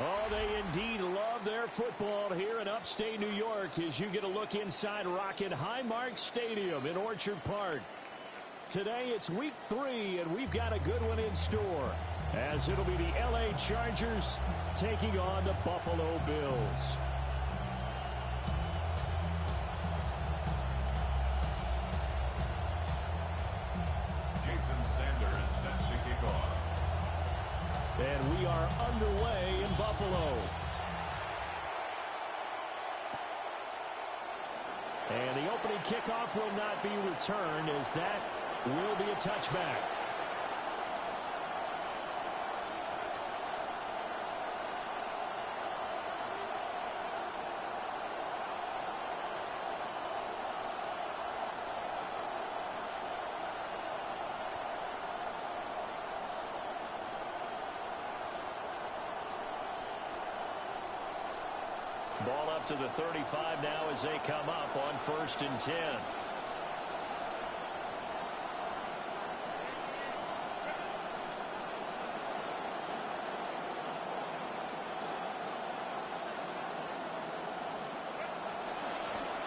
Oh, they indeed love their football here in upstate New York as you get a look inside Rocket Highmark Stadium in Orchard Park. Today it's week 3, and we've got a good one in store, as it'll be the L.A. Chargers taking on the Buffalo Bills. Jason Sanders set to kick off. And we are underway in Buffalo. And the opening kickoff will not be returned, as that will be a touchback. Ball up to the 35 now as they come up on 1st and 10.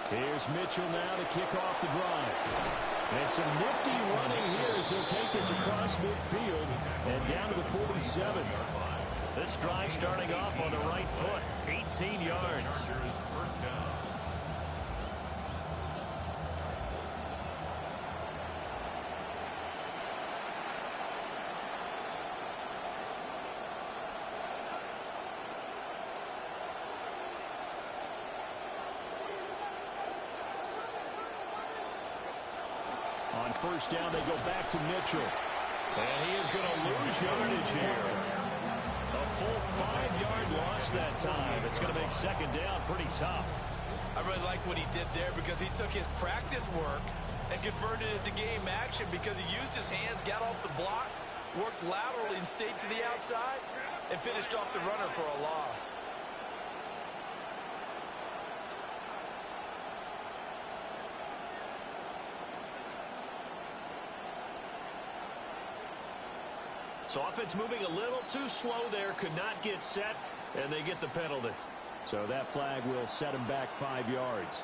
Here's Mitchell now to kick off the drive. And some nifty running here as he'll take this across midfield and down to the 47. This drive starting off on the right foot, 18 yards. First down. On 1st down, they go back to Mitchell. And he is going to lose yardage here. A full 5-yard loss that time. It's going to make 2nd down pretty tough. I really like what he did there because he took his practice work and converted it to game action because he used his hands, got off the block, worked laterally and stayed to the outside, and finished off the runner for a loss. So offense moving a little too slow there, could not get set, and they get the penalty. So that flag will set him back 5 yards.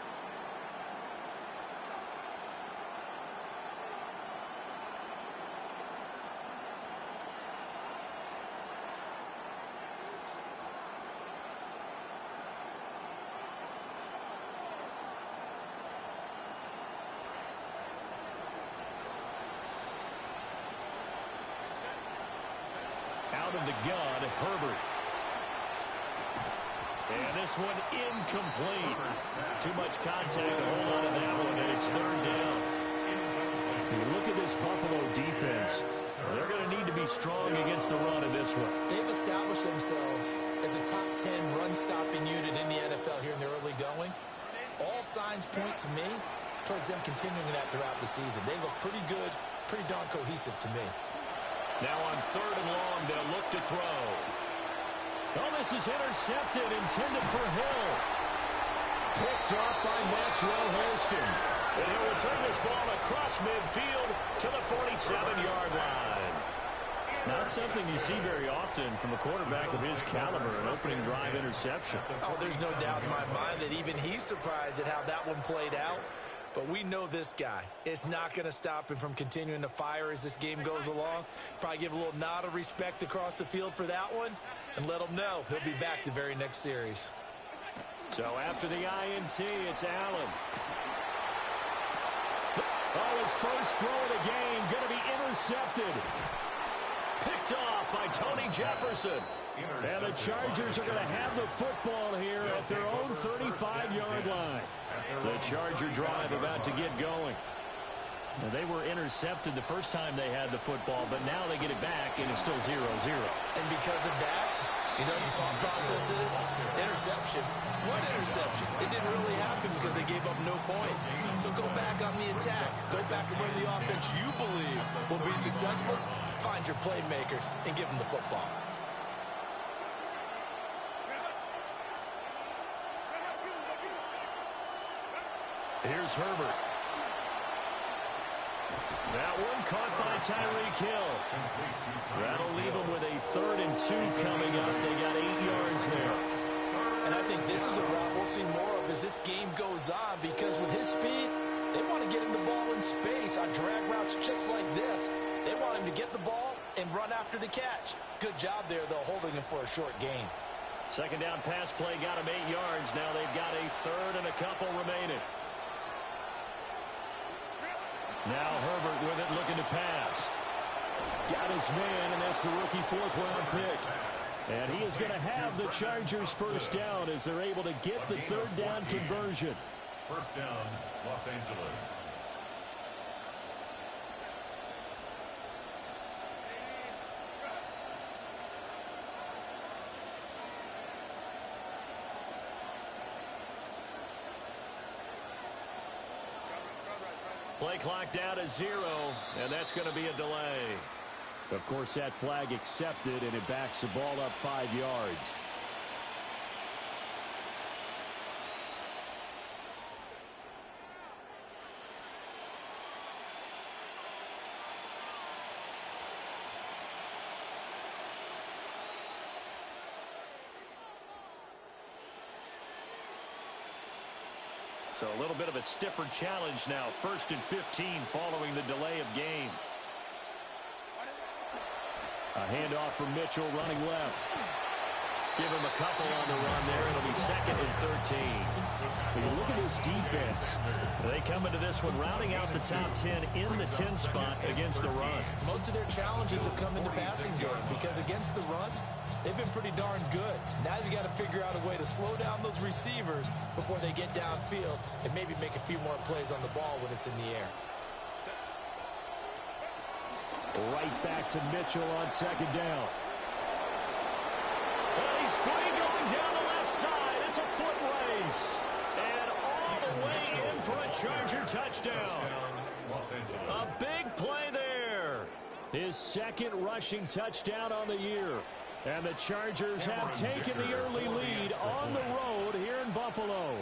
Out of the gun, Herbert. And this one incomplete. Too much contact, a whole lot of that one, and it's 3rd down. Look at this Buffalo defense. They're going to need to be strong against the run in this one. They've established themselves as a top 10 run-stopping unit in the NFL here in the early going. All signs point to me towards them continuing that throughout the season. They look pretty good, pretty darn cohesive to me. Now on 3rd and long, they'll look to throw. Oh, this is intercepted, intended for Hill. Picked off by Maxwell Hairston. And he'll return this ball across midfield to the 47-yard line. Not something you see very often from a quarterback of his caliber, an opening drive interception. Oh, there's no doubt in my mind that even he's surprised at how that one played out. But we know this guy. It's not going to stop him from continuing to fire as this game goes along. Probably give a little nod of respect across the field for that one and let him know he'll be back the very next series. So after the INT, it's Allen. Oh, his first throw of the game going to be intercepted. Picked off by Tony Jefferson. And the Chargers are going to have the football here at their own 35-yard line. The Charger drive about to get going. Now, they were intercepted the first time they had the football, but now they get it back, and it's still 0-0. And because of that, you know what the thought process is? Interception. What interception? It didn't really happen because they gave up no points. So go back on the attack. Go back and run the offense you believe will be successful. Find your playmakers and give them the football. Here's Herbert. That one caught by Tyreek Hill. That'll leave them with a 3rd and 2 coming up. They got 8 yards yards there. And I think this is a route we'll see more of as this game goes on, because with his speed, they want to get him the ball in space on drag routes just like this. They want him to get the ball and run after the catch. Good job there, though, holding him for a short gain. Second down pass play got him 8 yards. Now they've got a third and a couple remaining. Now Herbert with it, looking to pass. Got his man, and that's the rookie fourth-round pick. And he is going to have the Chargers first down as they're able to get the third down conversion. First down, Los Angeles. Play clock down to 0, and that's going to be a delay. Of course, that flag accepted, and it backs the ball up 5 yards. So a little bit of a stiffer challenge now. 1st and 15 following the delay of game. A handoff from Mitchell running left. Give him a couple on the run there. It'll be 2nd and 13. When you look at his defense, they come into this one rounding out the top 10 in the 10 spot against the run. Most of their challenges have come in the passing game because against the run, they've been pretty darn good. Now you got to figure out a way to slow down those receivers before they get downfield and maybe make a few more plays on the ball when it's in the air. Right back to Mitchell on 2nd down. And he's free going down the left side. It's a foot race. And all the way in for a Charger touchdown. A big play there. His 2nd rushing touchdown on the year. And the Chargers have taken the early lead on the road here in Buffalo.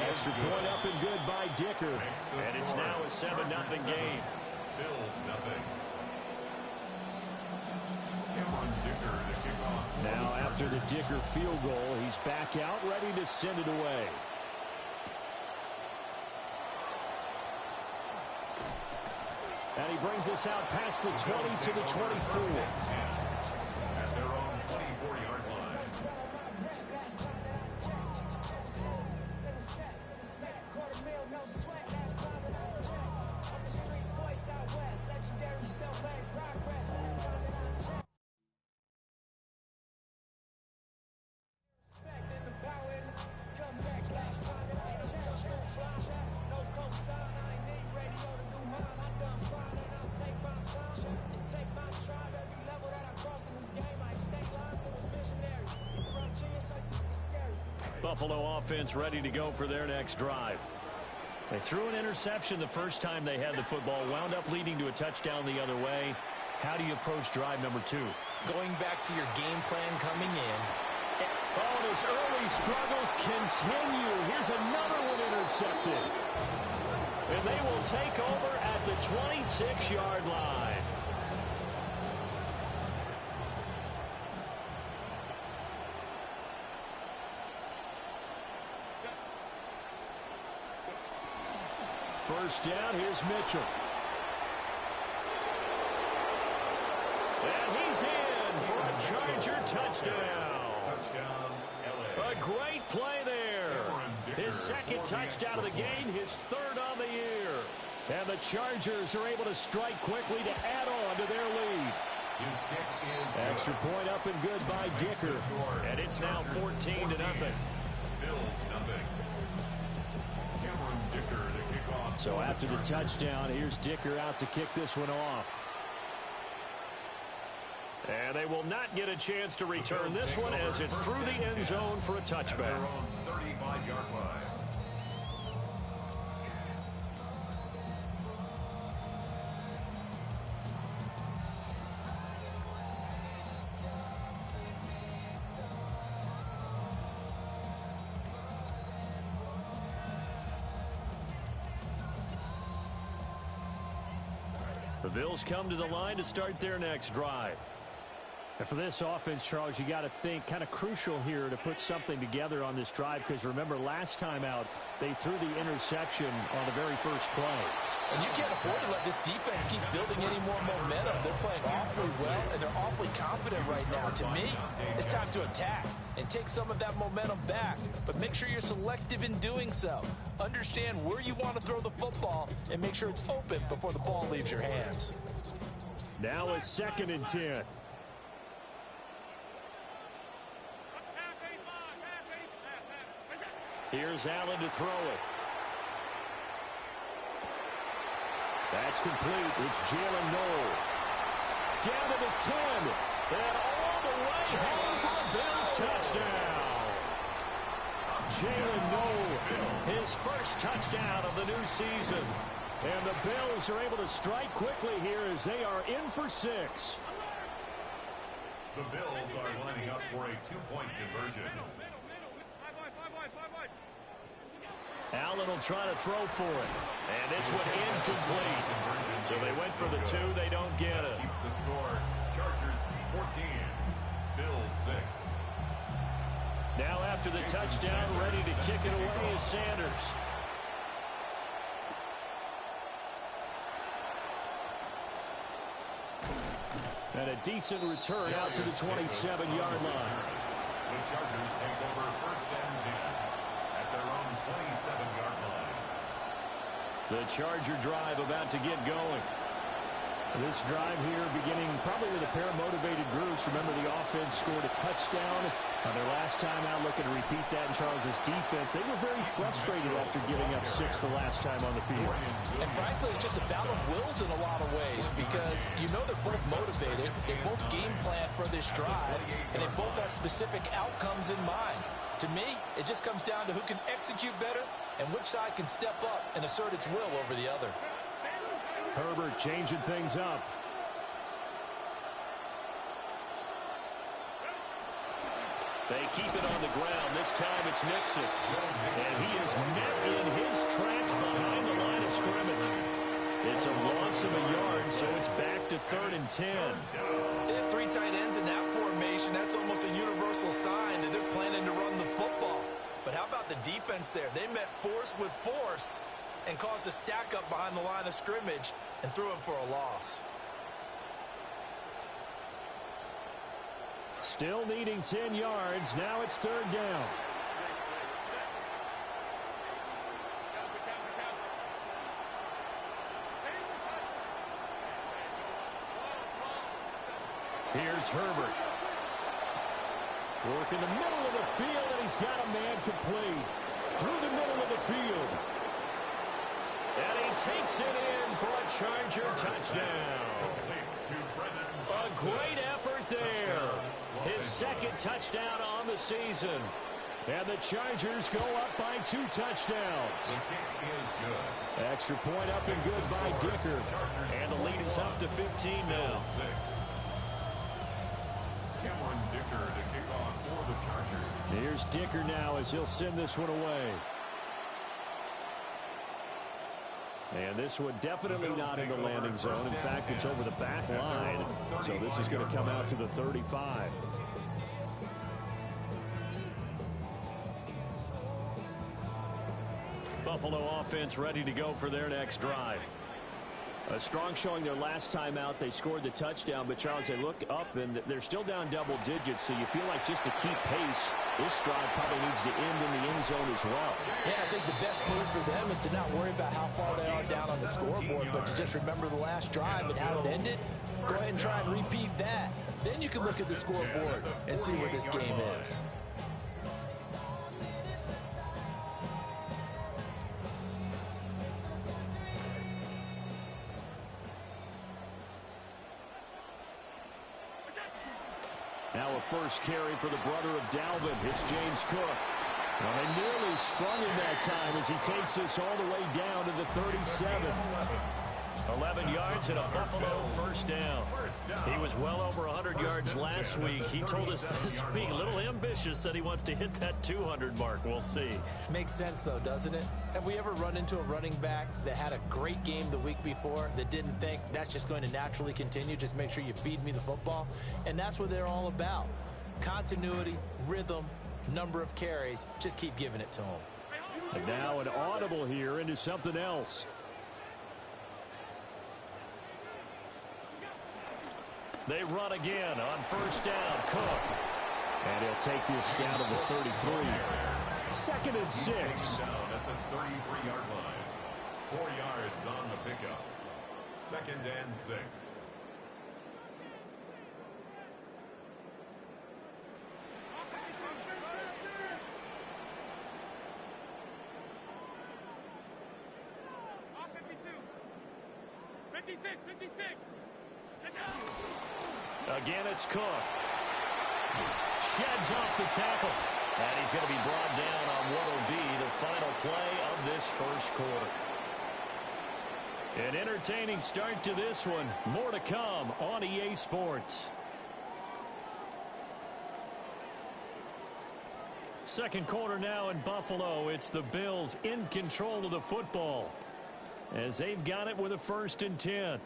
Extra point up and good by Dicker. And it's now a 7-0 game. Bills nothing. Cameron Dicker to kick off. Now after the Dicker field goal, he's back out ready to send it away. And he brings us out past the 20 to the 24. At their own 24-yard line. Buffalo offense ready to go for their next drive. They threw an interception the first time they had the football, wound up leading to a touchdown the other way. How do you approach drive number 2? Going back to your game plan coming in. Oh, and his early struggles continue. Here's another one intercepted. And they will take over at the 26-yard line. First down, here's Mitchell. And he's in for a Charger touchdown. Touchdown, LA. A great play there. His 2nd touchdown of the game, his 3rd on the year. And the Chargers are able to strike quickly to add on to their lead. His kick is Extra point up and good by Dicker. And it's now 14-0. Bills nothing. Cameron Dicker to kick off. So after the touchdown, here's Dicker out to kick this one off. And they will not get a chance to return this one as it's through the end zone for a touchback. At their own 35-yard line. The Bills come to the line to start their next drive. And for this offense, Charles, you got to think kind of crucial here to put something together on this drive, because remember last time out they threw the interception on the very first play. And you can't afford to let this defense keep building any more momentum. They're playing awfully well, and they're awfully confident right now. To me, it's time to attack and take some of that momentum back. But make sure you're selective in doing so. Understand where you want to throw the football and make sure it's open before the ball leaves your hands. Now a 2nd and 10. Here's Allen to throw it. That's complete. It's Jalen Noel. Down to the 10. And all the way home for a Bills touchdown. Jalen Noel, his first touchdown of the new season. And the Bills are able to strike quickly here as they are in for 6. The Bills are lining up for a 2-point conversion. Allen will try to throw for it. And this one incomplete. So they went for the 2. They don't get it. Keep the score. Chargers 14. Bills 6. Now after the touchdown, ready to kick it away is Sanders. And a decent return out to the 27-yard line. The Chargers take over 1st and 10 at their own 27-yard line. The Charger drive about to get going. This drive here beginning probably with a pair of motivated groups. Remember, the offense scored a touchdown on their last time out. Looking to repeat that in Charles' defense. They were very frustrated after giving up 6 the last time on the field. And frankly, it's just a battle of wills in a lot of ways, because you know they're both motivated, they both game plan for this drive, and they both have specific outcomes in mind. To me, it just comes down to who can execute better and which side can step up and assert its will over the other. Herbert changing things up. They keep it on the ground. This time it's Mixon. And he is met in his tracks behind the line of scrimmage. It's a loss of a yard, so it's back to 3rd and 10. They have 3 tight ends in that formation. That's almost a universal sign that they're planning to run the football. But how about the defense there? They met force with force and caused a stack up behind the line of scrimmage and threw him for a loss. Still needing 10 yards. Now it's 3rd down. Here's Herbert. Work in the middle of the field, and he's got a man complete. Through the middle of the field. And he takes it in for a Charger touchdown. A great effort there. His 2nd touchdown on the season. And the Chargers go up by 2 touchdowns. The kick is good. Extra point up and good by Dicker. And the lead is up to 15 now. 6. Cameron Dicker to kick off for the Chargers. Here's Dicker now as he'll send this one away. And this one definitely not in the landing zone. In fact, it's over the back line. So this is going to come out to the 35. Buffalo offense ready to go for their next drive. A strong showing their last time out. They scored the touchdown, but Charles, they look up and they're still down double digits, so you feel like just to keep pace, this drive probably needs to end in the end zone as well. Yeah, I think the best move for them is to not worry about how far they are down on the scoreboard, but to just remember the last drive and how it ended. Go ahead and try and repeat that. Then you can look at the scoreboard and see where this game is. Now a first carry for the brother of Dalvin. It's James Cook. Well, they nearly sprung him that time as he takes us all the way down to the 37. 11 yards and a Buffalo first down. He was well over 100 yards last week. He told us this week, a little ambitious, said he wants to hit that 200 mark. We'll see. Makes sense, though, doesn't it? Have we ever run into a running back that had a great game the week before that didn't think that's just going to naturally continue? Just make sure you feed me the football. And that's what they're all about. Continuity, rhythm, number of carries. Just keep giving it to them. And now an audible here into something else. They run again on first down. Cook. And he'll take this down to the 33. 2nd and 6. Down at the 33-yard line. 4 yards on the pickup. 2nd and 6. Again, it's Cook. Sheds off the tackle. And he's going to be brought down on what will be the final play of this first quarter. An entertaining start to this one. More to come on EA Sports. Second quarter now in Buffalo. It's the Bills in control of the football as they've got it with a 1st and 10.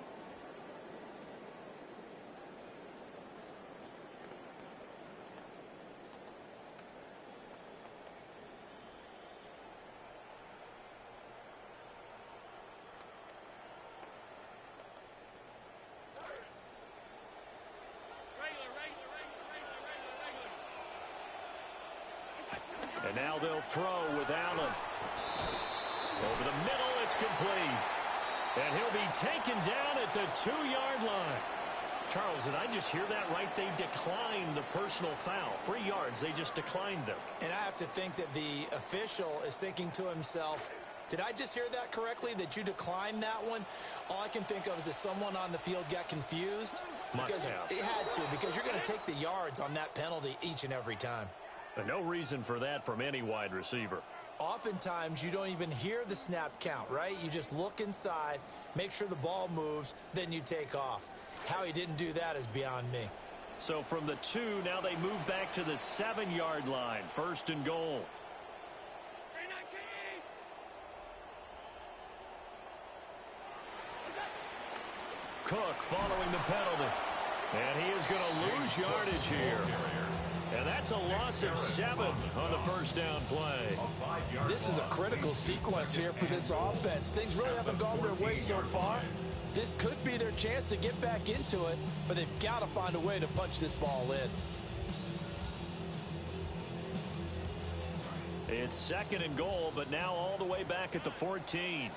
And now they'll throw with Allen. Over the middle, it's complete. And he'll be taken down at the 2-yard line. Charles, did I just hear that right? They declined the personal foul. 3 yards, they just declined them. And I have to think that the official is thinking to himself, did I just hear that correctly, that you declined that one? All I can think of is that someone on the field got confused. Because it had to, because you're going to take the yards on that penalty each and every time. And no reason for that from any wide receiver. Oftentimes, you don't even hear the snap count, right? You just look inside, make sure the ball moves, then you take off. How he didn't do that is beyond me. So from the 2, now they move back to the 7-yard line. 1st and goal. Cook following the penalty. And he is going to lose yardage here. And that's a loss of 7 on the first down play. This is a critical sequence here for this offense. Things really haven't gone their way so far. This could be their chance to get back into it, but they've got to find a way to punch this ball in. It's 2nd and goal, but now all the way back at the 14.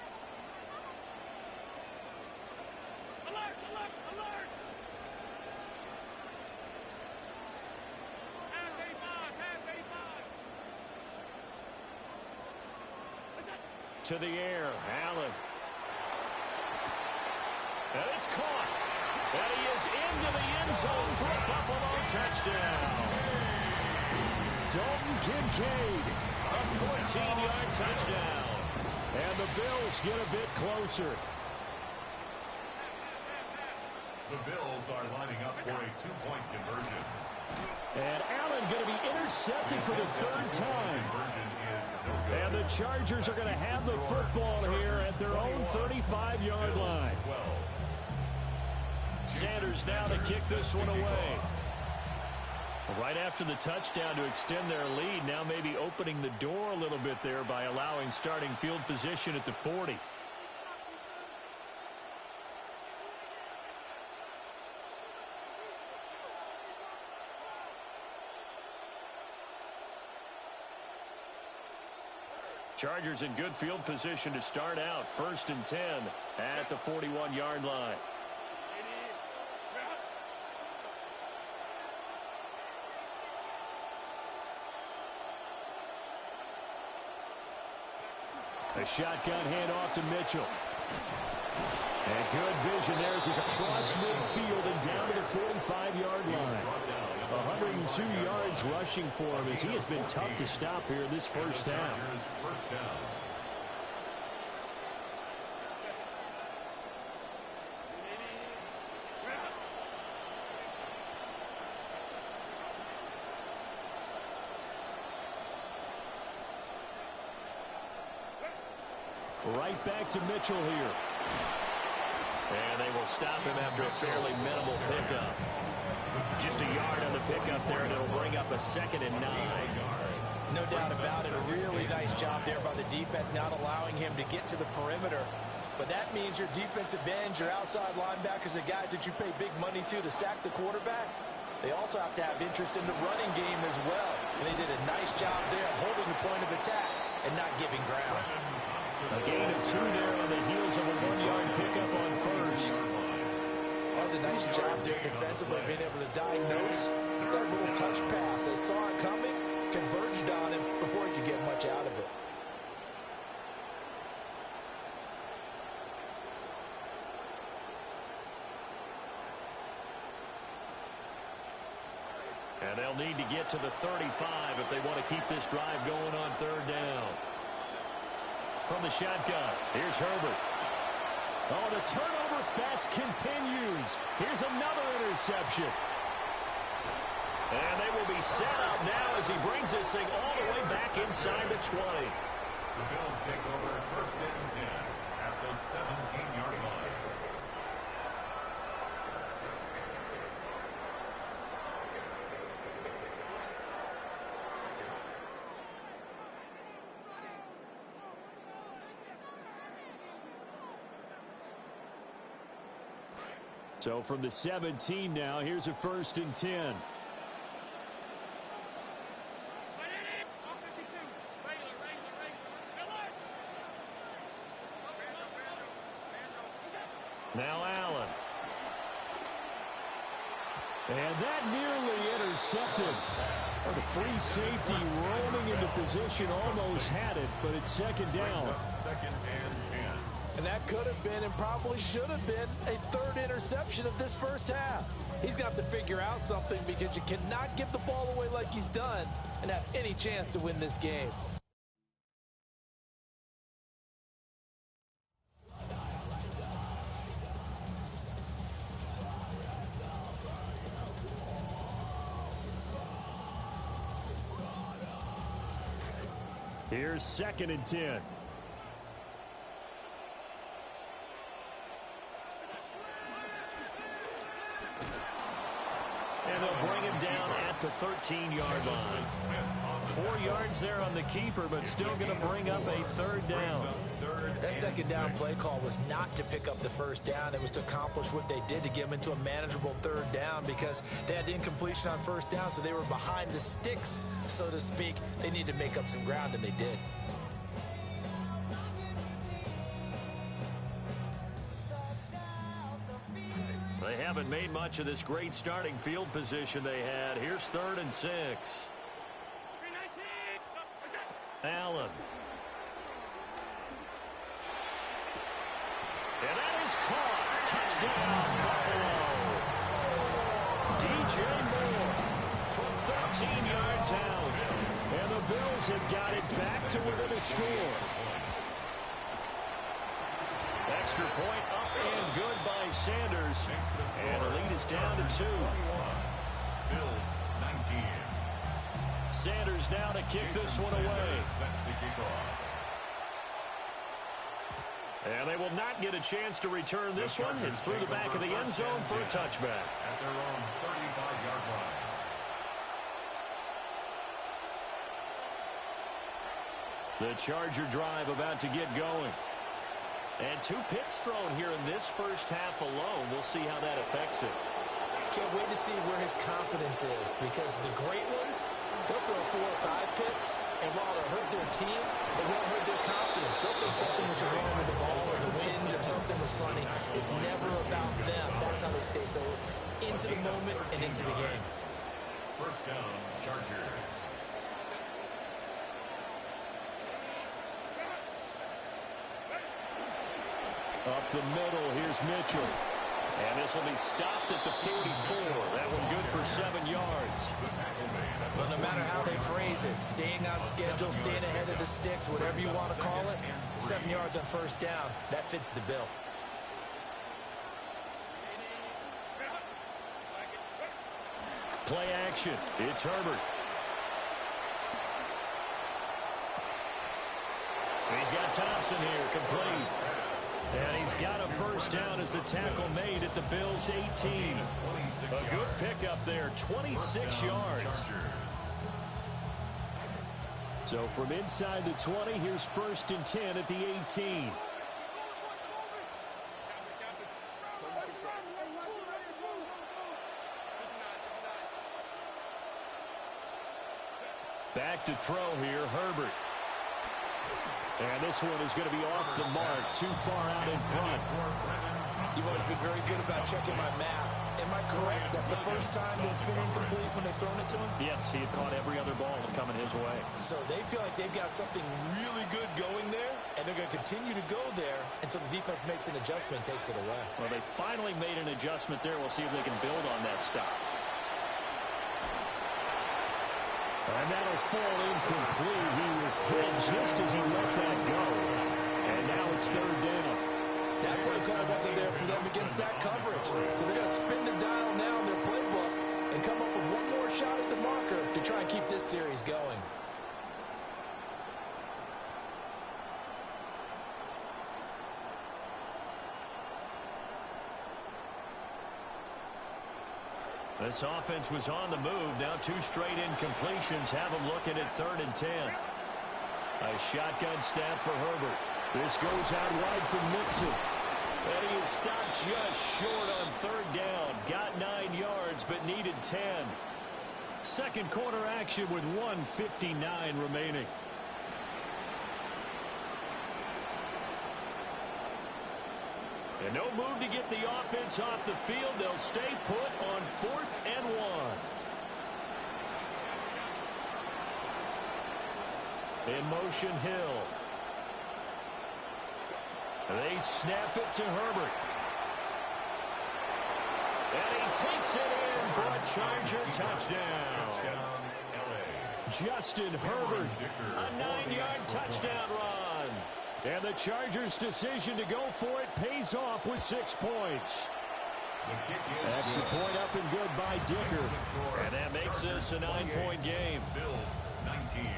To the air, Allen. And it's caught. And he is into the end zone for a Buffalo touchdown. Dalton Kincaid. A 14-yard touchdown. And the Bills get a bit closer. The Bills are lining up for a 2-point conversion. And Allen going to be intercepted for the 3rd time. And the Chargers are going to have the football here at their own 35-yard line. Sanders now to kick this one away. Right after the touchdown to extend their lead, now maybe opening the door a little bit there by allowing starting field position at the 40. Chargers in good field position to start out. 1st and 10 at the 41-yard line. A shotgun handoff to Mitchell. And good vision there as he's across midfield and down to the 45-yard line. 102 yards rushing for him as he has been tough to stop here this first half. Right back to Mitchell here. And they will stop him after a fairly minimal pickup. Just a yard on the pickup there, and it'll bring up a 2nd and 9. No doubt about it. A really nice job there by the defense, not allowing him to get to the perimeter. But that means your defensive ends, your outside linebackers, the guys that you pay big money to sack the quarterback, they also have to have interest in the running game as well. And they did a nice job there holding the point of attack and not giving ground. A gain of 2 there on the heels of a 1-yard pickup on first. That was a nice job there defensively, being able to diagnose that little touch pass. They saw it coming, converged on him before he could get much out of it. And they'll need to get to the 35 if they want to keep this drive going on 3rd down. From the shotgun, here's Herbert. Oh, the turnover fest continues. Here's another interception. And they will be set up now as he brings this thing all the way back inside the 20. The Bills take over 1st and 10 at the 17-yard line. So from the 17 now, here's a 1st and 10. Now Allen. And that nearly intercepted. The free safety roaming into position almost had it, but it's 2nd down. 2nd and 10. And that could have been and probably should have been a 3rd interception of this first half. He's going to have to figure out something because you cannot give the ball away like he's done and have any chance to win this game. Here's 2nd and 10. And they'll bring him down at the 13-yard line. 4 yards there on the keeper, but still going to bring up a 3rd down. That 2nd down play call was not to pick up the 1st down. It was to accomplish what they did to get them into a manageable 3rd down because they had incompletion on 1st down, so they were behind the sticks, so to speak. They needed to make up some ground, and they did. They haven't made much of this great starting field position they had. Here's 3rd and 6. Allen. And that is caught. Touchdown, Buffalo. DJ Moore from 13 yards out. And the Bills have got it back to within a score. Extra point up and good by Sanders. And the lead is down to 2. Bills 19. Sanders now to kick this one away. Set to kick off. And they will not get a chance to return this one. It's through the back of the end zone for a touchback. At their own 35-yard line. The Charger drive about to get going. And 2 picks thrown here in this first half alone. We'll see how that affects it. Can't wait to see where his confidence is because the great ones, they'll throw 4 or 5 picks, and while it'll hurt their team, it won't hurt their confidence. They'll think something was just wrong with the ball or the wind or something was funny. It's never about them. That's how they stay so into the moment and into the game. First down, Chargers. Up the middle, here's Mitchell. And this will be stopped at the 44. That one good for 7 yards. But no matter how they phrase it, staying on schedule, staying ahead of the sticks, whatever you want to call it, 7 yards on first down, that fits the bill. Play action. It's Herbert. He's got Thompson here, complete. And he's got a first down as the tackle made at the Bills' 18. A good pickup there, 26 yards. So from inside the 20, here's 1st and 10 at the 18. Back to throw here, Herbert. And this one is going to be off the mark, too far out in front. You've always been very good about checking my math. Am I correct? That's the first time that it's been incomplete when they've thrown it to him? Yes, he had caught every other ball coming his way. So they feel like they've got something really good going there, and they're going to continue to go there until the defense makes an adjustment and takes it away. Well, they finally made an adjustment there. We'll see if they can build on that stop. And that'll fall incomplete. He was hit just as he let that go. And now it's 3rd down. That play call wasn't there for them against that coverage. So they're going to spin the dial now in their playbook and come up with one more shot at the marker to try and keep this series going. This offense was on the move. Now 2 straight incompletions have them looking at 3rd and 10. A shotgun snap for Herbert. This goes out wide for Mixon. And he is stopped just short on 3rd down. Got 9 yards, but needed 10. Second quarter action with 1:59 remaining. And no move to get the offense off the field. They'll stay put on 4th and 1. In motion, Hill. They snap it to Herbert. And he takes it in for a Charger touchdown. Justin Herbert, a 9-yard touchdown run. And the Chargers' decision to go for it pays off with 6 points. Extra point up and good by Dicker. And that makes this a 9-point game. Bills 19.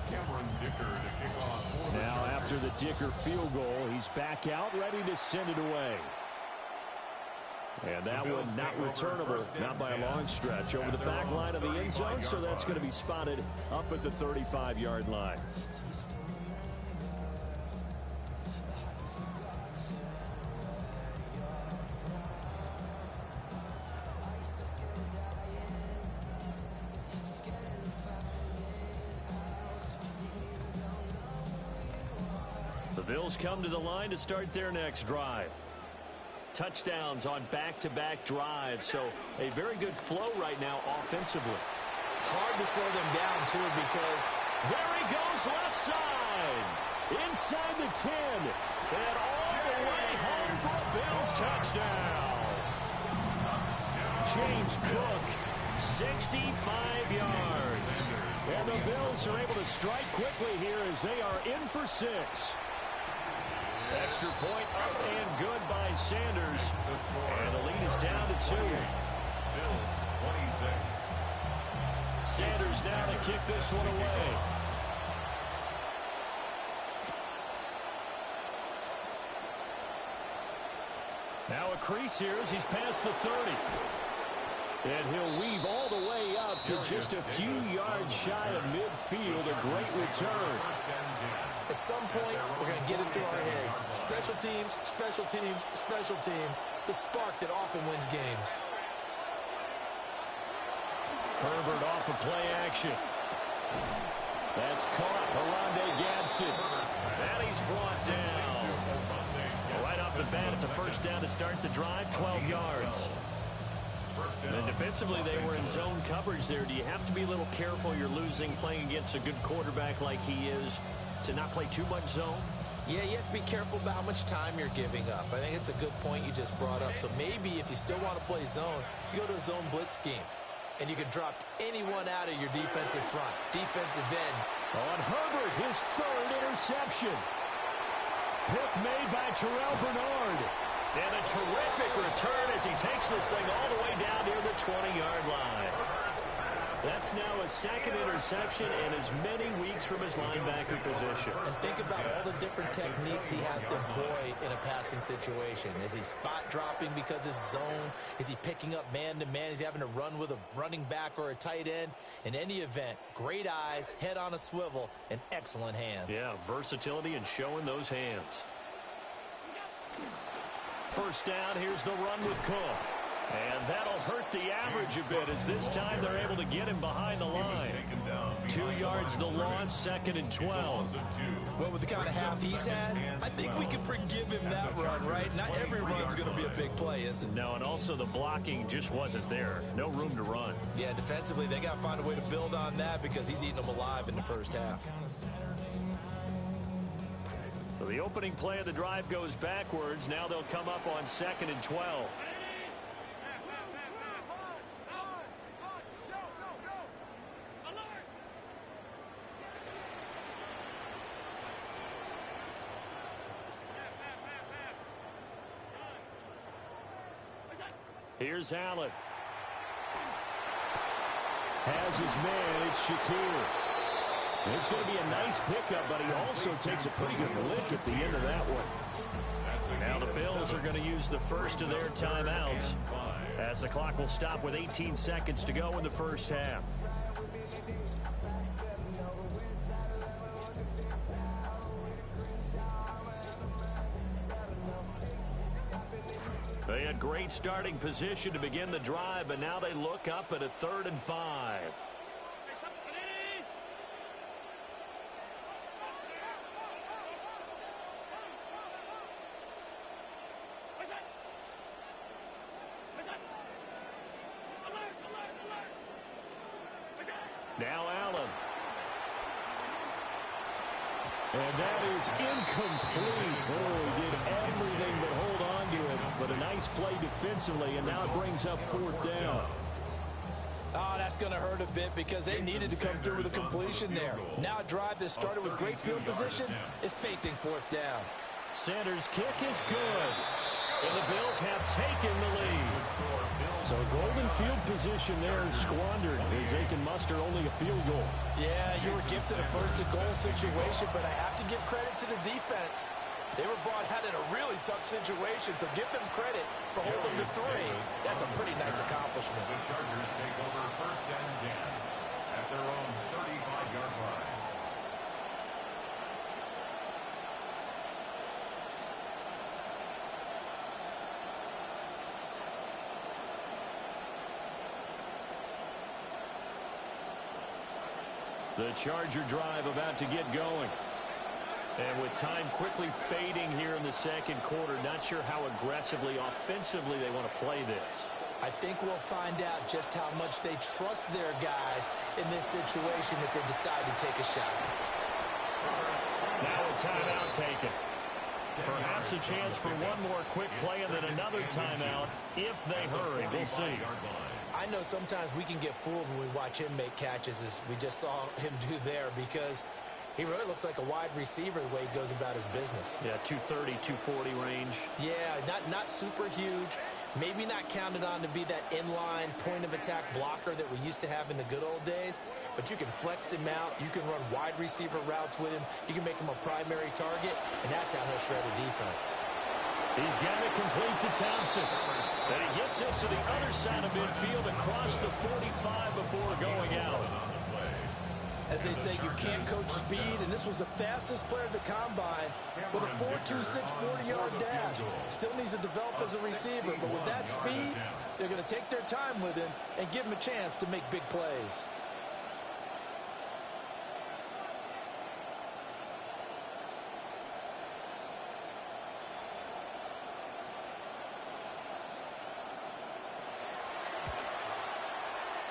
Cameron Dicker to kick off. Now after the Dicker field goal, he's back out ready to send it away. And that one not returnable, not by a long stretch, over the back line of the end zone, so that's going to be spotted up at the 35-yard line. The Bills come to the line to start their next drive. Touchdowns on back-to-back drives, so a very good flow right now offensively. Hard to slow them down, too, because there he goes left side. Inside the 10. And all the way home for a Bills touchdown. James Cook, 65 yards. And the Bills are able to strike quickly here as they are in for 6. Extra point up and good by Sanders. And the lead is down to 2. Bills 26. Sanders now to kick this one away. Now a crease here as he's past the 30. And he'll weave all the way up to just a few yards shy of midfield. A great return. At some point, we're going to get it through our heads. Special teams, special teams, special teams. The spark that often wins games. Herbert off of play action. That's caught. Haronde Gadsden. And he's brought down. Right off the bat, it's a first down to start the drive, 12 yards. And defensively, they were in zone coverage there. Do you have to be a little careful? You're losing playing against a good quarterback like he is to not play too much zone? Yeah, you have to be careful about how much time you're giving up. I think it's a good point you just brought up. So maybe if you still want to play zone, you go to a zone blitz scheme. And you can drop anyone out of your defensive front. Defensive end. On Herbert, his 3rd interception. Pick made by Terrell Bernard. And a terrific return as he takes this thing all the way down near the 20-yard line. That's now a second interception and as many weeks from his linebacker position. And think about all the different techniques he has to employ in a passing situation. Is he spot dropping because it's zone? Is he picking up man-to-man? Is he having to run with a running back or a tight end? In any event, great eyes, head on a swivel, and excellent hands. Yeah, versatility and showing those hands. First down, here's the run with Cook. And that'll hurt the average a bit as this time they're able to get him behind the line. 2 yards the loss, 2nd and 12. Well, with the kind of half he's had, I think we can forgive him that run, right? Not every run's going to be a big play, is it? No, and also the blocking just wasn't there. No room to run. Yeah, defensively, they got to find a way to build on that because he's eating them alive in the first half. So the opening play of the drive goes backwards. Now they'll come up on 2nd and 12. Here's Allen. Has his man, it's Shakir. It's going to be a nice pickup, but he also takes a pretty good lick at the end of that one. Now the Bills are going to use the first of their timeouts as the clock will stop with 18 seconds to go in the first half. They had great starting position to begin the drive, but now they look up at a 3rd and 5. Now Allen. And that is incomplete. Oh, he did everything but hold on to it. But a nice play defensively, and now it brings up 4th down. Oh, that's going to hurt a bit because they needed to come through with a completion there. Now a drive that started with great field position is facing 4th down. Sanders' kick is good. And the Bills have taken the lead. So golden field position there squandered as they can muster only a field goal. Yeah, you were gifted a first-and-goal situation, but I have to give credit to the defense. They were brought out in a really tough situation, so give them credit for holding the 3. That's a pretty nice accomplishment. The Chargers take over 1st and 10 at their own 35-yard line. The Charger drive about to get going. And with time quickly fading here in the 2nd quarter, not sure how aggressively, offensively they want to play this. I think we'll find out just how much they trust their guys in this situation if they decide to take a shot. Now a timeout taken. Perhaps a chance for one more quick play and then another timeout if they hurry. We'll see. I know sometimes we can get fooled when we watch him make catches, as we just saw him do there, because he really looks like a wide receiver the way he goes about his business. Yeah, 230, 240 range. Yeah, not super huge. Maybe not counted on to be that inline point-of-attack blocker that we used to have in the good old days. But you can flex him out. You can run wide receiver routes with him. You can make him a primary target, and that's how he'll shred a defense. He's got it complete to Thompson. And he gets us to the other side of midfield across the 45 before going out. As they say, you can't coach speed, and this was the fastest player at the combine with a 4.26 40-yard dash. Still needs to develop as a receiver, but with that speed, they're going to take their time with him and give him a chance to make big plays.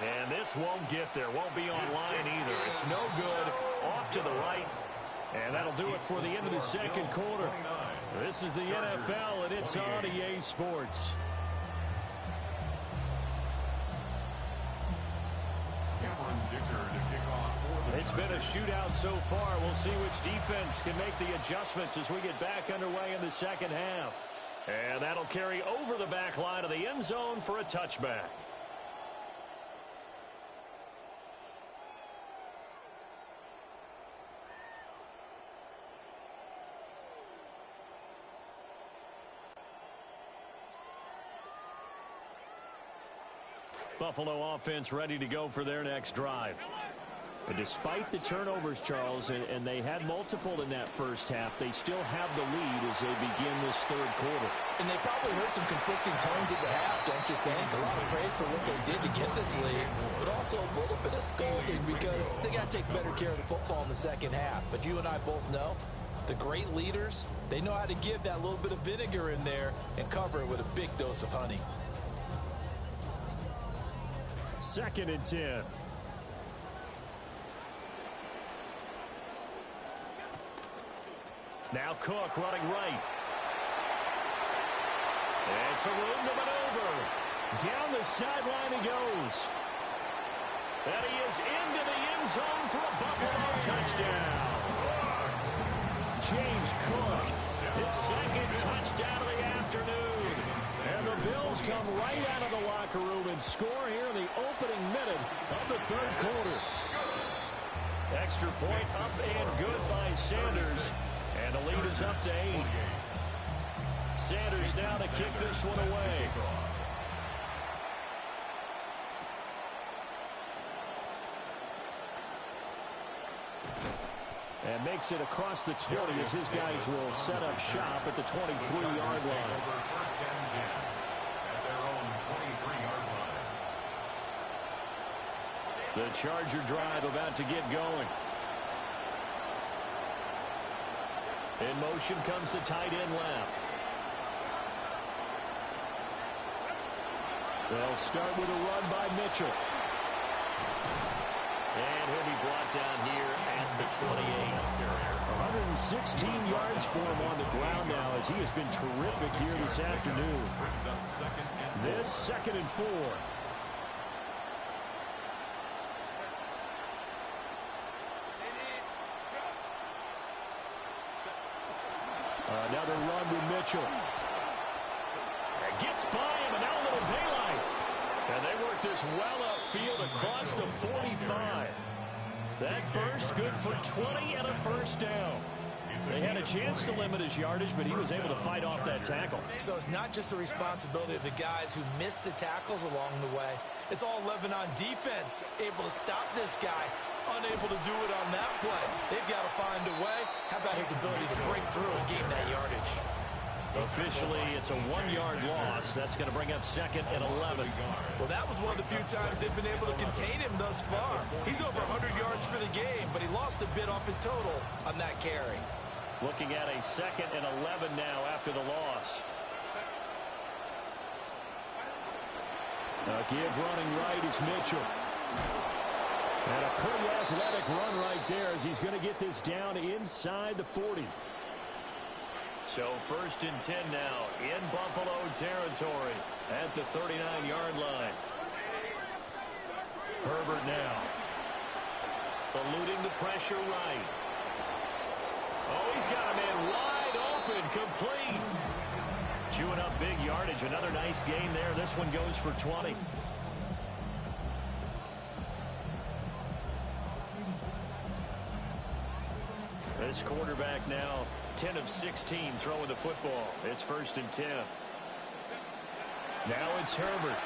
And this won't get there. Won't be online either. It's no good. Off to the right. And that'll do it for the end of the 2nd quarter. This is the NFL, and it's on EA Sports. It's been a shootout so far. We'll see which defense can make the adjustments as we get back underway in the 2nd half. And that'll carry over the back line of the end zone for a touchback. Buffalo offense ready to go for their next drive. And despite the turnovers, Charles, and they had multiple in that first half, they still have the lead as they begin this third quarter. And they probably heard some conflicting tones at the half, don't you think? A lot of praise for what they did to get this lead, but also a little bit of scolding because they got to take better care of the football in the second half. But you and I both know the great leaders, they know how to give that little bit of vinegar in there and cover it with a big dose of honey. 2nd and 10. Now Cook running right. It's a room to maneuver. Down the sideline he goes. And he is into the end zone for a Buffalo touchdown. James Cook. His 2nd touchdown of the afternoon. And the Bills come right out of the locker room and score here in the opening minute of the third quarter. Extra point up and good by Sanders. And the lead is up to 8. Sanders now to kick this one away. And makes it across the 20 as his guys will set up shop at the 23-yard line. First and 10 at their own 23-yard line. The Charger drive about to get going. In motion comes the tight end left. They'll start with a run by Mitchell. And he'll be brought down here at the 28. 116 yards for him on the ground now as he has been terrific here this afternoon. This 2nd and 4. Another run with Mitchell. Gets by him, and now a little daylight. And they work this well upfield across the 45. That burst good for 20 and a first down. They had a chance to limit his yardage, but he was able to fight off that tackle. So it's not just the responsibility of the guys who missed the tackles along the way. It's all Lebanon defense able to stop this guy, unable to do it on that play. They've got to find a way. How about his ability to break through and gain that yardage? Officially, it's a 1-yard loss. That's going to bring up 2nd and 11. Well, that was one of the few times they've been able to contain him thus far. He's over 100 yards for the game, but he lost a bit off his total on that carry. Looking at a 2nd and 11 now after the loss. Give running right is Mitchell. And a pretty athletic run right there as he's going to get this down inside the 40. So 1st and 10 now in Buffalo territory at the 39-yard line. Herbert now. Eluding the pressure right. Oh, he's got a man wide open, complete. Chewing up big yardage. Another nice gain there. This one goes for 20. This quarterback now 10 of 16 throwing the football. It's 1st and 10. Now it's Herbert.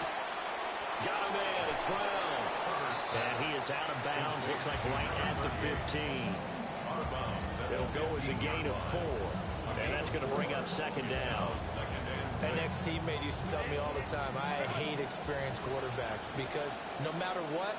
Got a man. It's Brown. And he is out of bounds. Looks like right at the 15. It'll go as a gain of 4. And that's going to bring up 2nd down. An ex-teammate used to tell me all the time, I hate experienced quarterbacks because no matter what,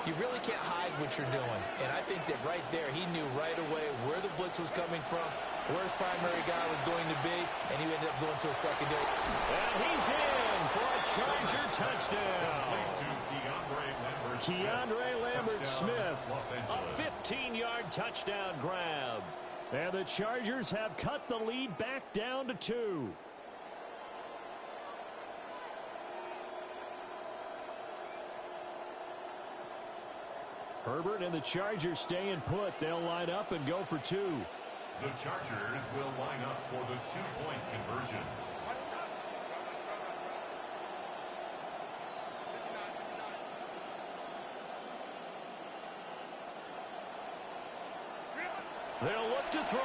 you really can't hide what you're doing. And I think that right there, he knew right away where the blitz was coming from, where his primary guy was going to be, and he ended up going to a secondary. And he's in for a Charger touchdown. Keandre Lambert-Smith. A 15-yard touchdown grab. And the Chargers have cut the lead back down to 2. Herbert and the Chargers staying put. They'll line up and go for 2. The Chargers will line up for the 2-point conversion. They'll look to throw.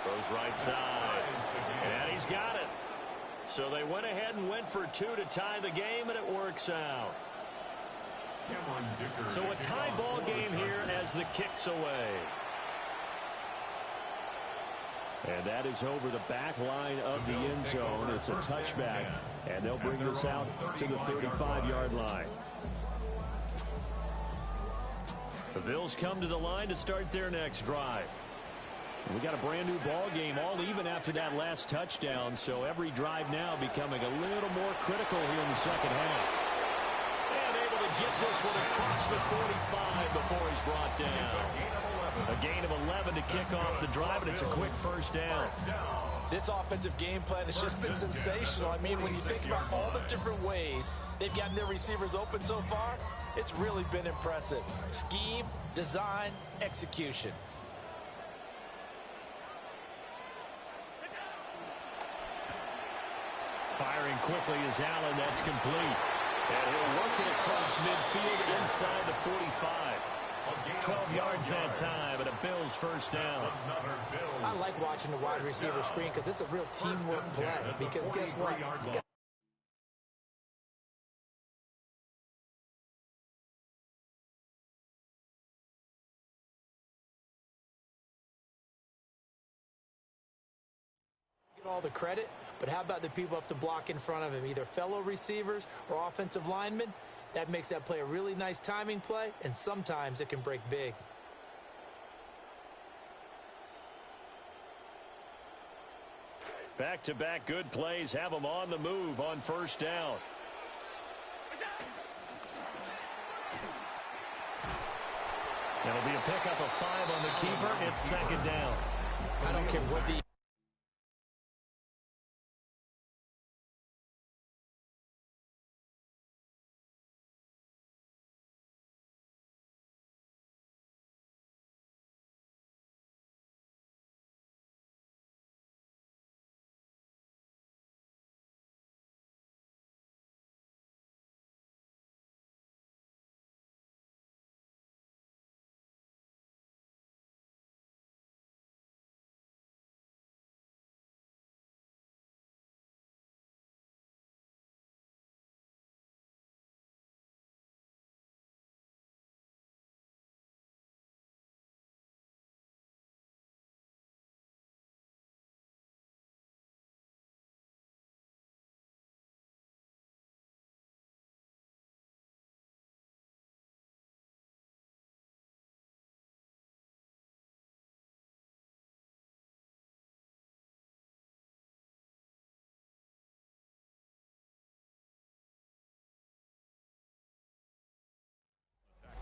Goes right side. And he's got it. So they went ahead and went for two to tie the game, and it works out. So a tie ball game here as the kick's away. And that is over the back line of the end zone. It's a touchback, and they'll bring this out to the 35-yard line. The Bills come to the line to start their next drive. We got a brand new ball game, all even after that last touchdown, so every drive now becoming a little more critical here in the second half. And able to get this one across the 45 before he's brought down. A gain of 11 to kick off the drive, and it's a quick first down. This offensive game plan has just been sensational. I mean, when you think about all the different ways they've gotten their receivers open so far, it's really been impressive. Scheme, design, execution. Firing quickly is Allen. That's complete. And he'll work it across midfield inside the 45. 12 yards that time, and a Bills first down. I like watching the wide receiver screen because it's a real teamwork play. Because guess what? Get all the credit, but how about the people up to block in front of him, either fellow receivers or offensive linemen? That makes that play a really nice timing play, and sometimes it can break big. Back-to-back good plays have them on the move on first down. It'll be a pickup of 5 on the keeper. It's second down. I don't care what the...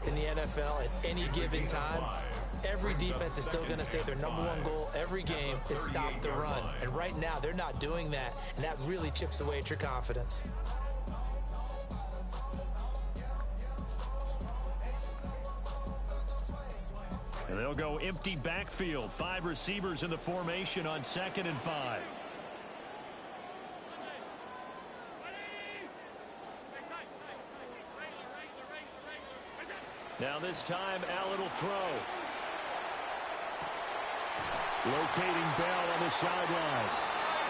In the NFL, at any given time, every defense is still going to say their number one goal every game is stop the run. And right now, they're not doing that, and that really chips away at your confidence. And they'll go empty backfield. 5 receivers in the formation on 2nd and 5. Now this time, Allen will throw. Locating Bell on the sideline.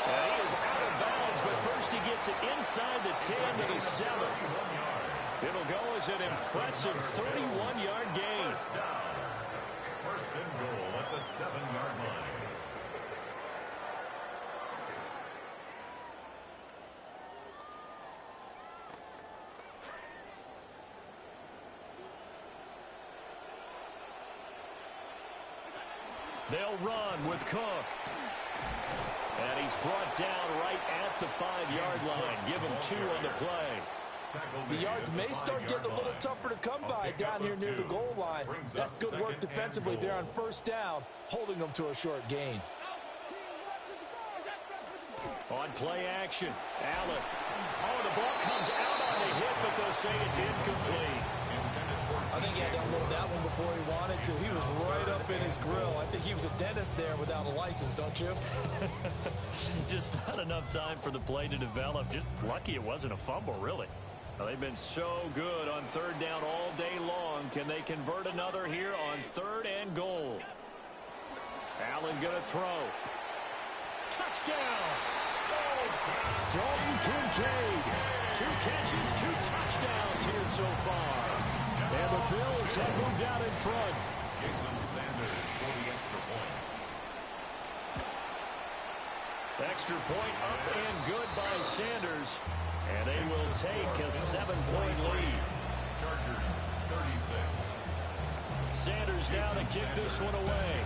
And he is out of bounds, but first he gets it inside the 10 to the 7. It'll go as an impressive 31-yard gain. First and goal at the 7-yard line. They'll run with Cook. And he's brought down right at the 5-yard line. Give him 2 on the play. The yards may start getting a little tougher to come by down here near the goal line. That's good work defensively there on first down, holding them to a short gain. On play action, Allen. Oh, the ball comes out on the hit, but they'll say it's incomplete. I think he had to unload that one before he wanted to. He was right up in his grill. I think he was a dentist there without a license, don't you? Just not enough time for the play to develop. Just lucky it wasn't a fumble, really. Well, they've been so good on 3rd down all day long. Can they convert another here on 3rd and goal? Allen going to throw. Touchdown! Dalton Kincaid. 2 catches, 2 touchdowns here so far. And the Bills have moved out in front. Jason Sanders for the extra point. Extra point up and good by Sanders. And they will take a 7-point lead. Chargers 36. Sanders now to kick this one away.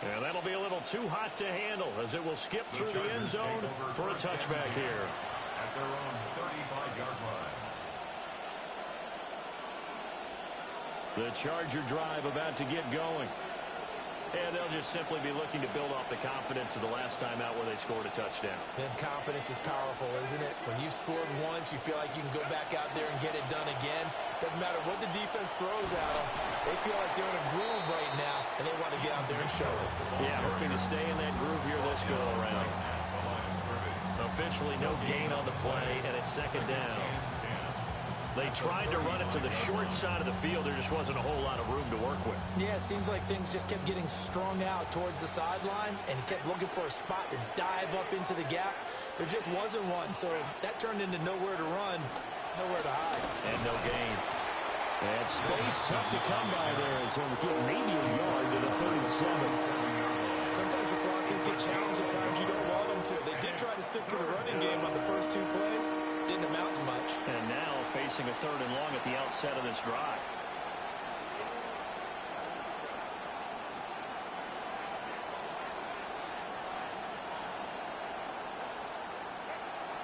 And that'll be a little too hot to handle as it will skip through the end zone for a touchback here. At their own 35-yard line. The Charger drive about to get going. And they'll just simply be looking to build off the confidence of the last time out where they scored a touchdown. Then confidence is powerful, isn't it? When you've scored once, you feel like you can go back out there and get it done again. Doesn't matter what the defense throws at them. They feel like they're in a groove right now, and they want to get out there and show it. Yeah, hoping to stay in that groove here this go-around. Officially no gain on the play, and it's second down. They tried to run it to the short side of the field. There just wasn't a whole lot of room to work with. Yeah, it seems like things just kept getting strung out towards the sideline, and he kept looking for a spot to dive up into the gap. There just wasn't one, so that turned into nowhere to run, nowhere to hide. And no gain. And space tough to come by there as he'll get maybe a yard to the 37. Sometimes your philosophies get challenged at times you don't want them to. They did try to stick to the running game on the first 2 plays. Didn't amount to much. And now facing a 3rd and long at the outset of this drive.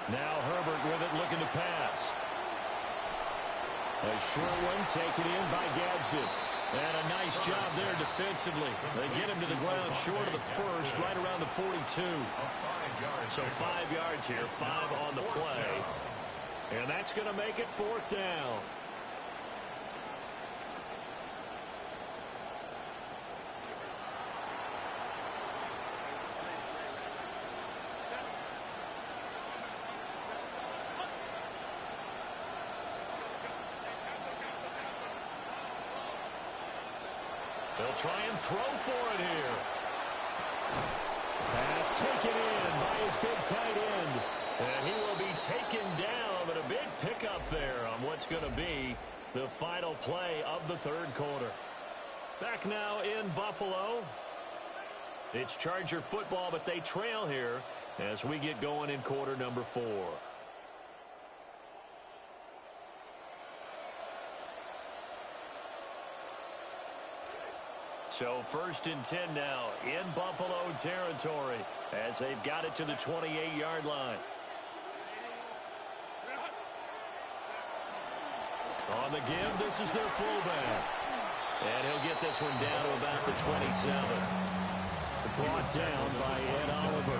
Now Herbert with it, looking to pass. A short one taken in by Gadsden. And a nice job there defensively. They get him to the ground short of the first, right around the 42. So 5 yards here, 5 on the play. And that's going to make it 4th down. They'll try and throw for it here. Pass taken in by his big tight end. And he will be taken down, but a big pickup there on what's going to be the final play of the 3rd quarter. Back now in Buffalo. It's Charger football, but they trail here as we get going in quarter number 4. So 1st and 10 now in Buffalo territory as they've got it to the 28-yard line. On the give, this is their fullback. And he'll get this one down to about the 27. Brought down by Ed Oliver.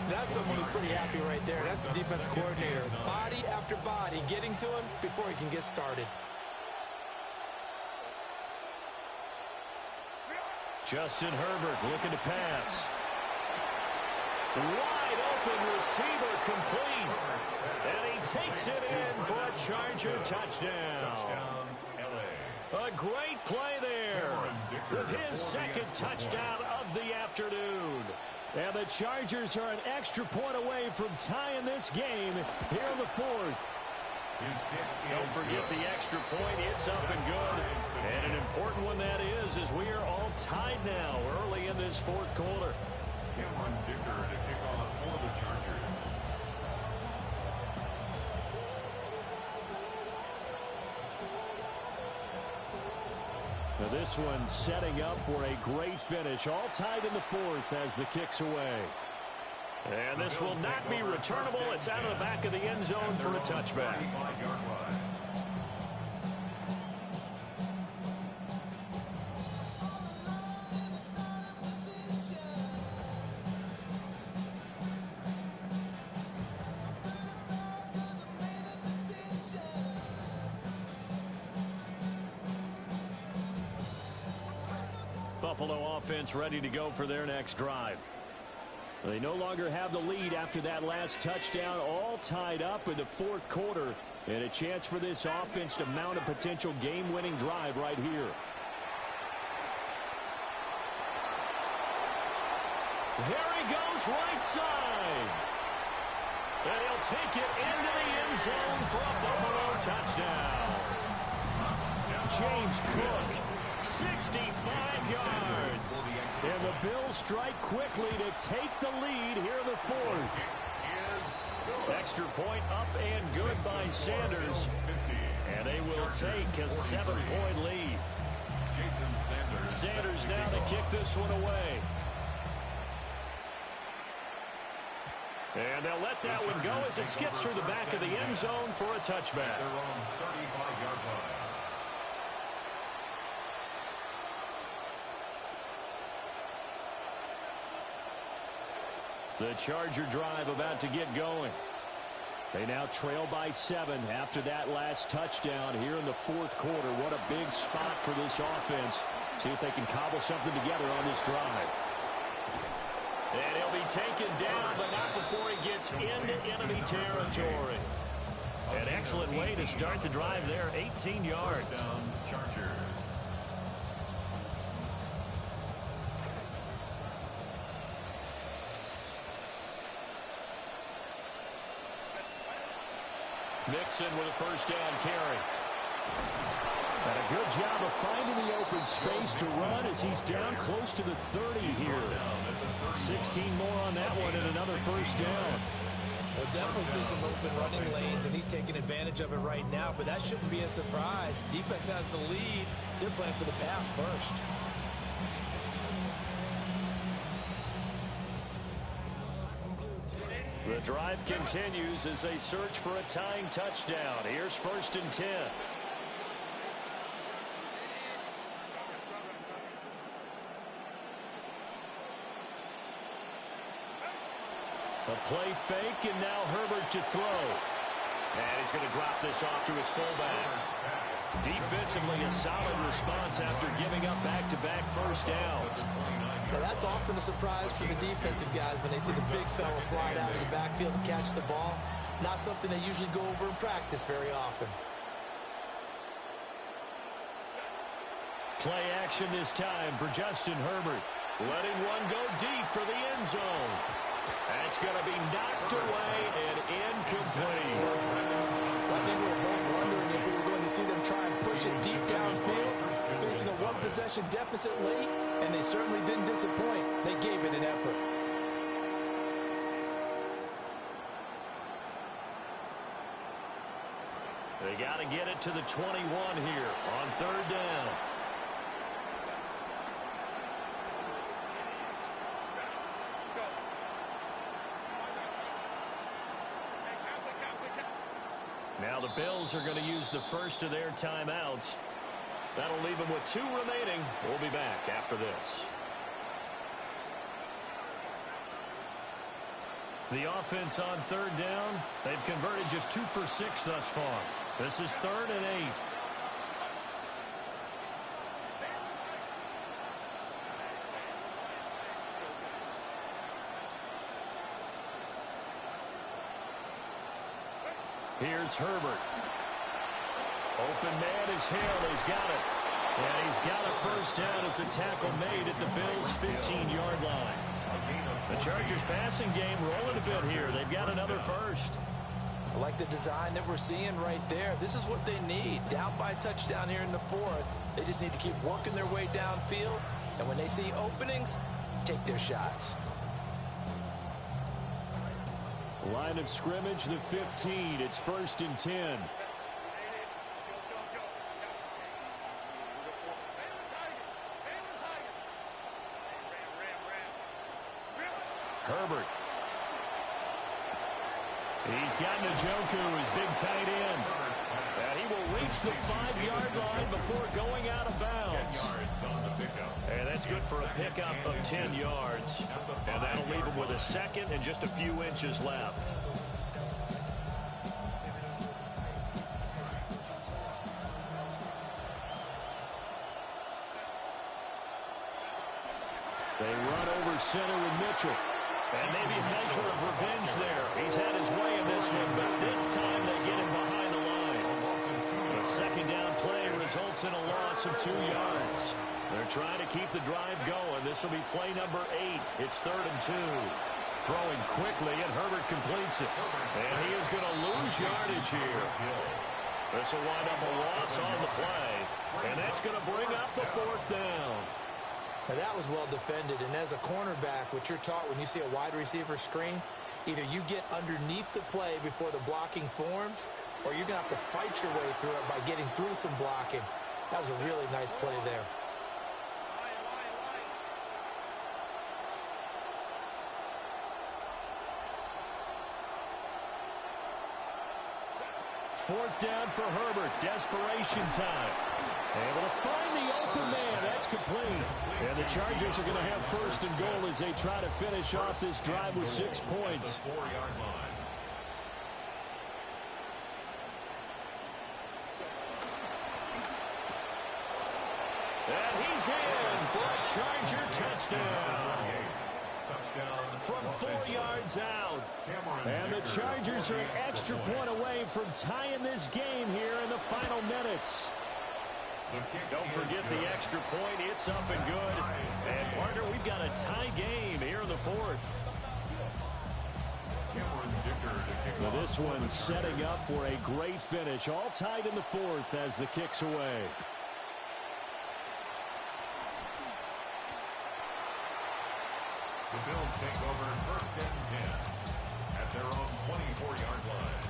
That's someone who's pretty happy right there. That's the defense coordinator. Body after body getting to him before he can get started. Justin Herbert looking to pass. Wide open receiver complete. And he takes it in for a Charger touchdown. A great play there with his 2nd touchdown of the afternoon. And the Chargers are an extra point away from tying this game here in the 4th. Don't forget the extra point. It's up and good. And an important one that is as we are all tied now early in this 4th quarter. Cameron Dicker to kick off for the Chargers. Now this one setting up for a great finish. All tied in the 4th as the kick's away. And this will not be returnable. It's out of the back of the end zone for a touchback. Buffalo offense ready to go for their next drive. They no longer have the lead after that last touchdown, all tied up in the 4th quarter, and a chance for this offense to mount a potential game-winning drive right here. Here he goes right side. And he'll take it into the end zone for a Buffalo touchdown. James Cook, 65 yards. And the Bills strike quickly to take the lead here in the fourth. Extra point up and good by Sanders. And they will take a 7-point lead. Sanders now to kick this one away. And they'll let that one go as it skips through the back of the end zone for a touchback. The Charger drive about to get going. They now trail by 7 after that last touchdown here in the fourth quarter. What a big spot for this offense. See if they can cobble something together on this drive. And he'll be taken down, but not before he gets into enemy territory. An excellent way to start the drive there, 18 yards. Mixon with a first down carry. And a good job of finding the open space to run as he's down close to the 30 here. 16 more on that one and another first down. We'll definitely see some open running lanes, and he's taking advantage of it right now, but that shouldn't be a surprise. Defense has the lead. They're playing for the pass first. The drive continues as they search for a tying touchdown. Here's 1st and 10. A play fake, and now Herbert to throw. And he's going to drop this off to his fullback. Defensively, a solid response after giving up back-to-back first downs. Now that's often a surprise for the defensive guys when they see the big fella slide out of the backfield and catch the ball. Not something they usually go over in practice very often. Play action this time for Justin Herbert. Letting one go deep for the end zone. That's going to be knocked away and incomplete. I think we were both wondering if we were going to see them try and push it deep downfield, facing a one-possession deficit late, and they certainly didn't disappoint. They gave it an effort. They got to get it to the 21 here on 3rd down. Now the Bills are going to use the first of their timeouts. That'll leave them with 2 remaining. We'll be back after this. The offense on 3rd down, they've converted just 2 for 6 thus far. This is 3rd and 8. Here's Herbert. Open man is Hill. He's got it. And he's got a first down as a tackle made at the Bills' 15-yard line. The Chargers passing game rolling a bit here. They've got another first. I like the design that we're seeing right there. This is what they need. Down by a touchdown here in the fourth. They just need to keep working their way downfield. And when they see openings, take their shots. Line of scrimmage, the 15. It's 1st and 10. Herbert. He's got Njoku, his big tight end. And he will reach the 5-yard line before going out of bounds. And that's good for a pickup of 10 yards. And that'll leave him with a second and just a few inches left. They run over center with Mitchell. And maybe a measure of revenge there. He's had his way in this one, but this time they get him behind the line. A second down play results in a loss of 2 yards. They're trying to keep the drive going. This will be play number 8. It's 3rd and 2. Throwing quickly, and Herbert completes it. And he is going to lose yardage here. This will wind up a loss on the play. And that's going to bring up the 4th down. Now that was well defended. And as a cornerback, what you're taught when you see a wide receiver screen, either you get underneath the play before the blocking forms, or you're going to have to fight your way through it by getting through some blocking. That was a really nice play there. Fourth down for Herbert. Desperation time. Able to find the open man. That's complete. And the Chargers are going to have 1st and goal as they try to finish off this drive with 6 points. And he's in for a Charger touchdown. From 4 yards out. And the Chargers are an extra point away from tying this game here in the final minutes. Don't forget the extra point. It's up and good. And, partner, we've got a tie game here in the 4th. Now this one setting up for a great finish. All tied in the 4th as the kick's away. The Bills take over 1st and 10 at their own 24-yard line.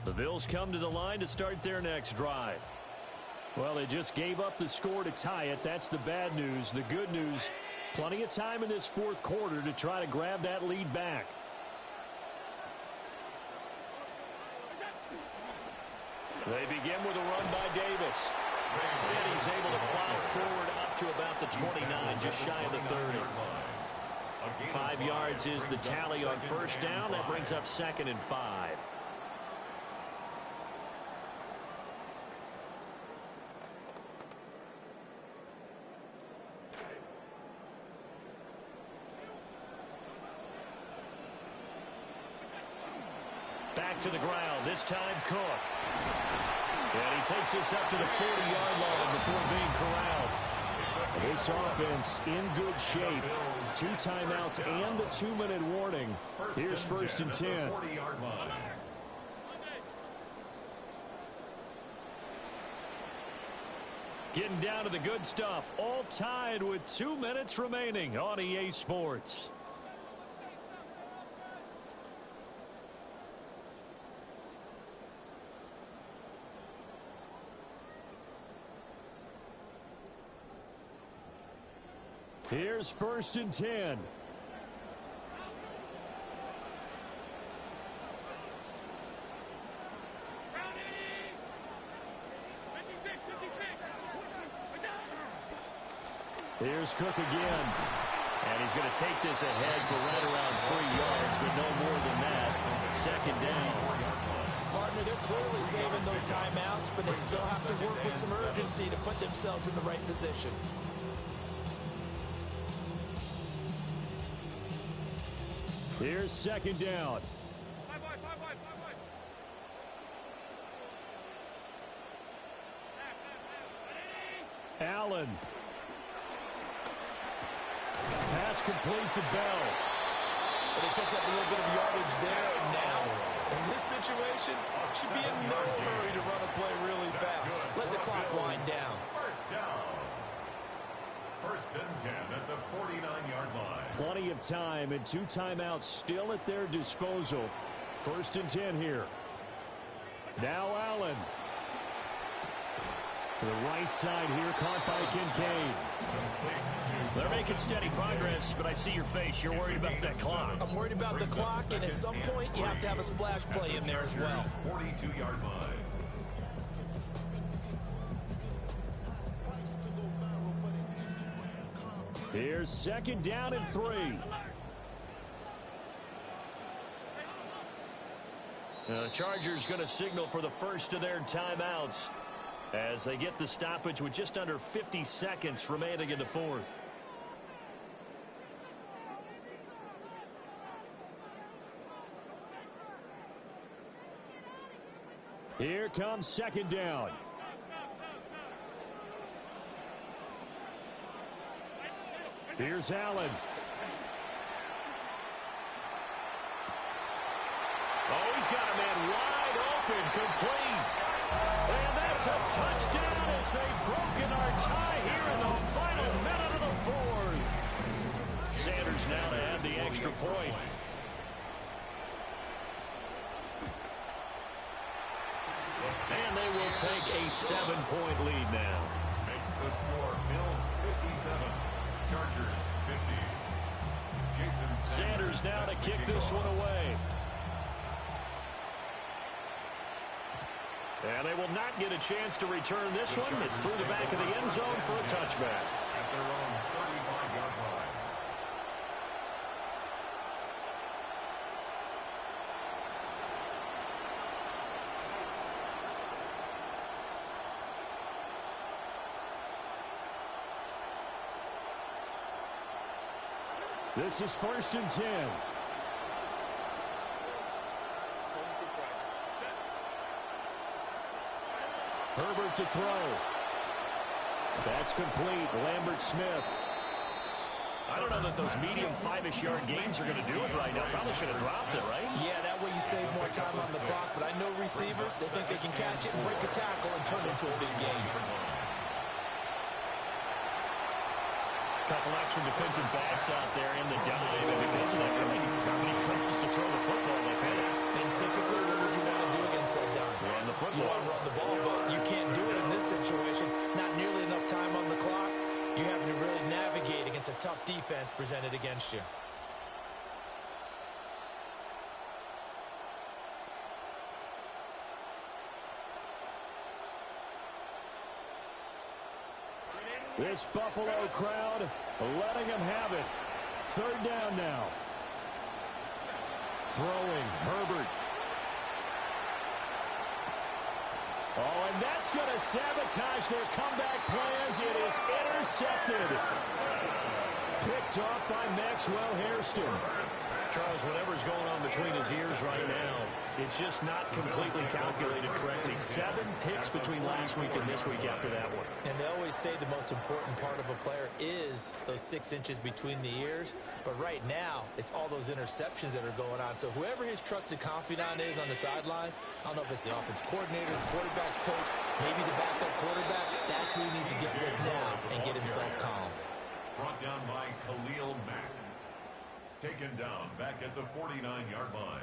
The Bills come to the line to start their next drive. Well, they just gave up the score to tie it. That's the bad news. The good news, plenty of time in this 4th quarter to try to grab that lead back. They begin with a run by Davis. And he's able to plow forward up to about the 29, just shy of the 30. 5 yards is the tally on 1st down. That brings up 2nd and 5. Back to the ground. This time Cook. And he takes this up to the 40-yard line before being corralled. This offense in good shape. 2 timeouts and a 2-minute warning. Here's 1st and 10. Getting down to the good stuff. All tied with 2 minutes remaining on EA Sports. Here's 1st and 10. Here's Cook again. And he's going to take this ahead for right around 3 yards, but no more than that. 2nd down. Partner, they're clearly saving those timeouts, but they still have to work with some urgency to put themselves in the right position. Here's 2nd down. Allen. Pass complete to Bell. But they picked up a little bit of yardage there, and now, in this situation, should be in no hurry to run a play really fast. Let the clock wind down. 1st down. 1st and 10 at the 49-yard line. Plenty of time and 2 timeouts still at their disposal. 1st and 10 here. Now Allen. To the right side here, caught by Kincaid. They're making steady progress, but I see your face. You're worried about that clock. I'm worried about the clock, and at some point, you have to have a splash play in there as well. 42-yard line. Here's 2nd down and 3. The Chargers going to signal for the first of their timeouts as they get the stoppage with just under 50 seconds remaining in the fourth. Here comes second down. Here's Allen. Oh, he's got a man wide open, complete. And that's a touchdown as they've broken our tie here in the final minute of the fourth. Sanders now to add the extra point. And they will take a 7-point lead now. Makes the score Bills 57, Chargers 50. Jason Sanders now to kick this one away. And they will not get a chance to return this one. It's through the back of the end zone for a touchback. At their own 35-yard line. This is 1st and 10. Herbert to throw. That's complete. Lambert Smith. I don't know that those medium 5-ish yard gains are going to do it right now. Probably should have dropped it, right? Yeah, that way you save more time on the clock. But I know receivers, they think they can catch it and break a tackle and turn it into a big game. Couple extra defensive backs out there in the dive, and because of that, really not many places to throw the football if any. And typically, what would you want to do against that dime? Run the football. You want to run the ball, but you can't do it in this situation. Not nearly enough time on the clock. You're having to really navigate against a tough defense presented against you. This Buffalo crowd letting them have it. 3rd down now. Throwing, Herbert. Oh, and that's going to sabotage their comeback plans. It is intercepted. Picked off by Maxwell Hairston. Charles, whatever's going on between his ears right now, it's just not completely calculated correctly. 7 picks between last week and this week after that one. And they always say the most important part of a player is those 6 inches between the ears. But right now, it's all those interceptions that are going on. So whoever his trusted confidant is on the sidelines, I don't know if it's the offense coordinator, the quarterback's coach, maybe the backup quarterback, that's who he needs to get with now and get himself calm. Brought down by Khalil Mack. Taken down back at the 49-yard line.